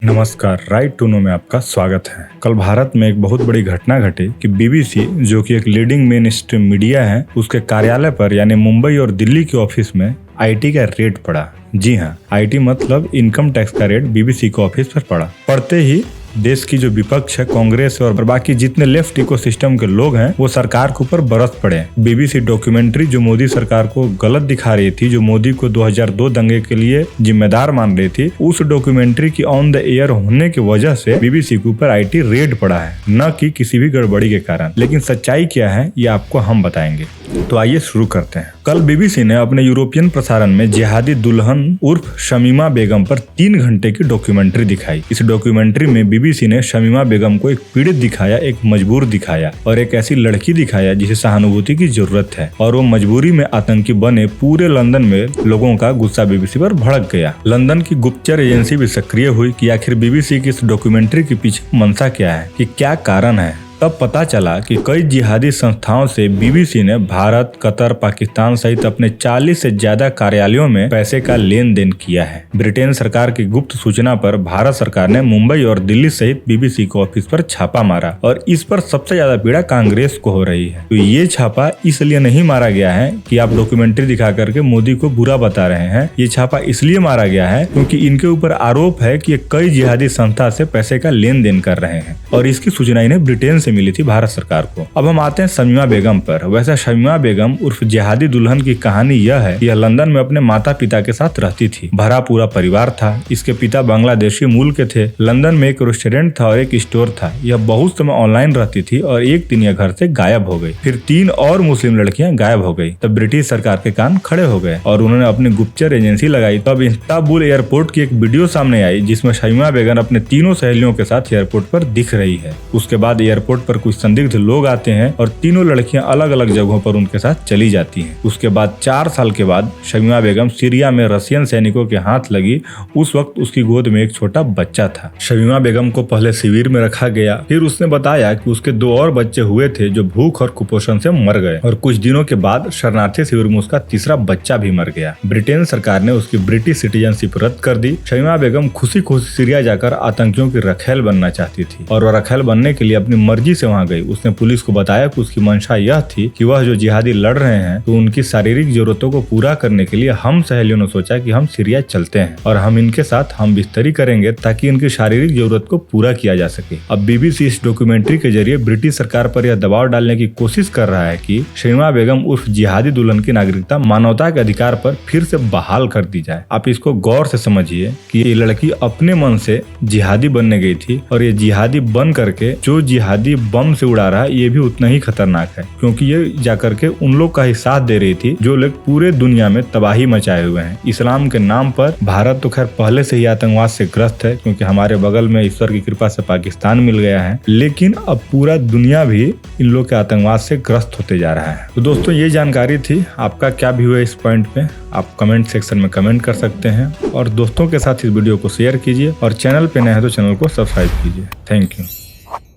नमस्कार, right to know में आपका स्वागत है। कल भारत में एक बहुत बड़ी घटना घटी कि बीबीसी, जो कि एक लीडिंग मेन स्ट्रीम मीडिया है, उसके कार्यालय पर यानी मुंबई और दिल्ली के ऑफिस में आईटी का रेड पड़ा। जी हाँ, आईटी मतलब इनकम टैक्स का रेड बीबीसी के ऑफिस पर पड़ा। पड़ते ही देश की जो विपक्ष है, कांग्रेस और बाकी जितने लेफ्ट इकोसिस्टम के लोग हैं, वो सरकार के ऊपर बरस पड़े। बीबीसी डॉक्यूमेंट्री जो मोदी सरकार को गलत दिखा रही थी, जो मोदी को 2002 दंगे के लिए जिम्मेदार मान रही थी, उस डॉक्यूमेंट्री की ऑन द एयर होने की वजह से बीबीसी के ऊपर आईटी रेड पड़ा है, न कि किसी भी गड़बड़ी के कारण। लेकिन सच्चाई क्या है, ये आपको हम बताएंगे। तो आइए शुरू करते हैं। कल बीबीसी ने अपने यूरोपियन प्रसारण में जिहादी दुल्हन उर्फ शमीमा बेगम पर 3 घंटे की डॉक्यूमेंट्री दिखाई। इस डॉक्यूमेंट्री में बीबीसी ने शमीमा बेगम को एक पीड़ित दिखाया, एक मजबूर दिखाया और एक ऐसी लड़की दिखाया जिसे सहानुभूति की जरूरत है, और वो मजबूरी में आतंकी बने। पूरे लंदन में लोगों का गुस्सा बीबीसी पर भड़क गया। लंदन की गुप्तचर एजेंसी भी सक्रिय हुई कि आखिर बीबीसी की इस डॉक्यूमेंट्री के पीछे मंशा क्या है, कि क्या कारण है। तब पता चला कि कई जिहादी संस्थाओं से बीबीसी ने भारत, कतर, पाकिस्तान सहित अपने 40 से ज्यादा कार्यालयों में पैसे का लेन देन किया है। ब्रिटेन सरकार की गुप्त सूचना पर भारत सरकार ने मुंबई और दिल्ली सहित बीबीसी के ऑफिस पर छापा मारा, और इस पर सबसे ज्यादा पीड़ा कांग्रेस को हो रही है। तो ये छापा इसलिए नहीं मारा गया है कि आप डॉक्यूमेंट्री दिखा करके मोदी को बुरा बता रहे हैं। ये छापा इसलिए मारा गया है क्योंकि इनके ऊपर आरोप है कि ये कई जिहादी संस्था से पैसे का लेन देन कर रहे हैं, और इसकी सूचना इन्हें ब्रिटेन मिली थी भारत सरकार को। अब हम आते हैं शमीमा बेगम पर। वैसे शमीमा बेगम उर्फ जिहादी दुल्हन की कहानी यह है कि यह लंदन में अपने माता पिता के साथ रहती थी। भरा पूरा परिवार था। इसके पिता बांग्लादेशी मूल के थे। लंदन में एक रेस्टोरेंट था और एक स्टोर था। यह बहुत समय ऑनलाइन रहती थी और एक दिन यह घर से गायब हो गई। फिर 3 और मुस्लिम लड़कियां गायब हो गई। तब ब्रिटिश सरकार के कान खड़े हो गए और उन्होंने अपनी गुप्तचर एजेंसी लगाई। तब इस्तांबुल एयरपोर्ट की एक वीडियो सामने आई जिसमें शमीमा बेगम अपने 3 सहेलियों के साथ एयरपोर्ट पर दिख रही है। उसके बाद एयरपोर्ट पर कुछ संदिग्ध लोग आते हैं और 3 लड़कियां अलग अलग जगहों पर उनके साथ चली जाती हैं। उसके बाद 4 साल के बाद शमीमा बेगम सीरिया में रशियन सैनिकों के हाथ लगी। उस वक्त उसकी गोद में एक छोटा बच्चा था। शमीमा बेगम को पहले शिविर में रखा गया। फिर उसने बताया कि उसके 2 और बच्चे हुए थे जो भूख और कुपोषण से मर गए, और कुछ दिनों के बाद शरणार्थी शिविर में उसका तीसरा बच्चा भी मर गया। ब्रिटेन सरकार ने उसकी ब्रिटिश सिटीजनशिप रद्द कर दी। शमीमा बेगम खुशी खुशी सीरिया जाकर आतंकियों की रखेल बनना चाहती थी, और वह रखेल बनने के लिए अपनी मर्जी से वहाँ गई। उसने पुलिस को बताया कि उसकी मंशा यह थी कि वह जो जिहादी लड़ रहे हैं, तो उनकी शारीरिक जरूरतों को पूरा करने के लिए हम सहेलियों ने सोचा कि हम सीरिया चलते हैं और हम इनके साथ हम बिस्तरी करेंगे ताकि इनकी शारीरिक जरूरत को पूरा किया जा सके। अब बीबीसी इस डॉक्यूमेंट्री के जरिए ब्रिटिश सरकार पर यह दबाव डालने की कोशिश कर रहा है कि शमीमा बेगम उर्फ जिहादी दुल्हन की नागरिकता मानवता के अधिकार पर फिर से बहाल कर दी जाए। आप इसको गौर से समझिए कि ये लड़की अपने मन से जिहादी बनने गई थी, और ये जिहादी बन करके जो जिहादी बम से उड़ा रहा है, ये भी उतना ही खतरनाक है, क्योंकि ये जाकर के उन लोग का ही साथ दे रही थी जो लोग पूरे दुनिया में तबाही मचाए हुए हैं इस्लाम के नाम पर। भारत तो खैर पहले से ही आतंकवाद से ग्रस्त है, क्योंकि हमारे बगल में ईश्वर की कृपा से पाकिस्तान मिल गया है, लेकिन अब पूरा दुनिया भी इन लोग के आतंकवाद से ग्रस्त होते जा रहा है। तो दोस्तों, ये जानकारी थी। आपका क्या व्यू है इस पॉइंट पे, आप कमेंट सेक्शन में कमेंट कर सकते हैं, और दोस्तों के साथ इस वीडियो को शेयर कीजिए, और चैनल पे नए हैं तो चैनल को सब्सक्राइब कीजिए। Thank you.